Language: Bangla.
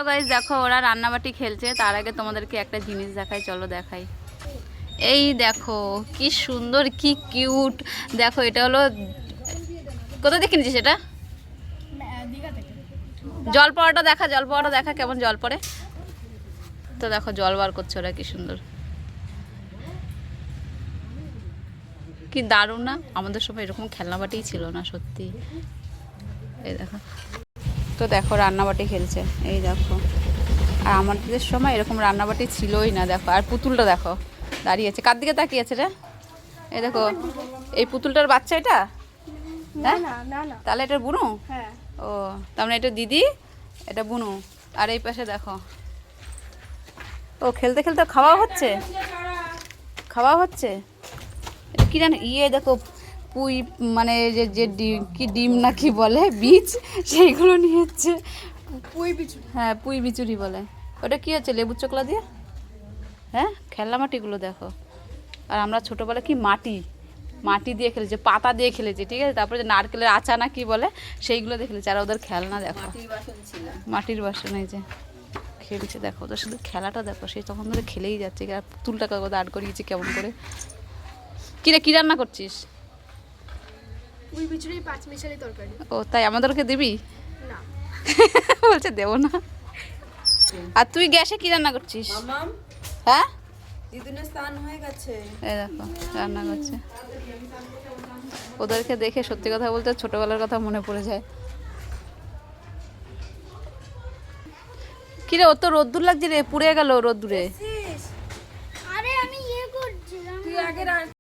হ্যালো গাইস, দেখো ওরা রান্নাবাটি খেলছে। তার আগে তোমাদেরকে একটা জিনিস দেখাই, চলো দেখাই। এই দেখো কি সুন্দর, কি কিউট। দেখো এটা হলো, কোথা থেকে কিনেছিস এটা? জল পড়াটা দেখা, জল পড়াটা দেখা কেমন জল পড়ে। তো দেখো জল বার করছে ওরা, কি সুন্দর, কি দারুণ না। আমাদের সময় এরকম খেলনাবাটিই ছিল না সত্যি। এই দেখো, তো দেখো রান্নাবাটি খেলছে, এই দেখো। আর আমাদের সময় এরকম রান্নাবাটি ছিলই না। দেখো আর পুতুলটা দেখো দাঁড়িয়েছে, কার দিকে তাকিয়েছে রে? এই দেখো, এই পুতুলটার বাচ্চা এটা? হ্যাঁ, তাহলে এটা বুনু? ও, তার মানে এটা দিদি, এটা বুনু। আর এই পাশে দেখো, ও খেলতে খেলতে খাওয়া হচ্ছে, খাওয়া হচ্ছে। এটা কি জানো, ইয়ে দেখো, পুঁই মানে যে যে ডিম, কি ডিম না কি বলে, বীজ, সেইগুলো নিয়ে হচ্ছে পুঁই বিচুরি। হ্যাঁ, পুঁই বিচুরি বলে। ওটা কি হচ্ছে, লেবুর চোকলা দিয়ে? হ্যাঁ, খেলনা মাটিগুলো দেখো। আর আমরা ছোটোবেলা কি মাটি মাটি দিয়ে খেলেছি, পাতা দিয়ে খেলেছি, ঠিক আছে। তারপরে যে নারকেলের আচা না কি বলে, সেইগুলো দিয়ে খেলেছি। আর ওদের খেলনা দেখো, মাটির বাসন, এই যে খেলছে দেখো। ওদের শুধু খেলাটা দেখো, সেই তখন ধরে খেলেই যাচ্ছে। আর পুতুলটাকে ওদের দাঁড় করিয়েছি কেমন করে। কিরে, কি রান্না করছিস? পুঁই বিচুরি পাঁচমিশালি তরকারি। ও তাই, আমাদেরকে দিবি? না। বলছে দেবো না। আর তুই গ্যাসে কি রান্না করছিস? হ্যাঁ, দিদুনের স্নান হয়ে গেছে। এই দেখো রান্না করছে। ওদেরকে দেখে সত্যি কথা বলতে ছোটবেলার কথা মনে পড়ে যায়। কিরে, ও তো রোদ্দুর লাগছে রে, পুড়ে গেল রোদ্দুরে।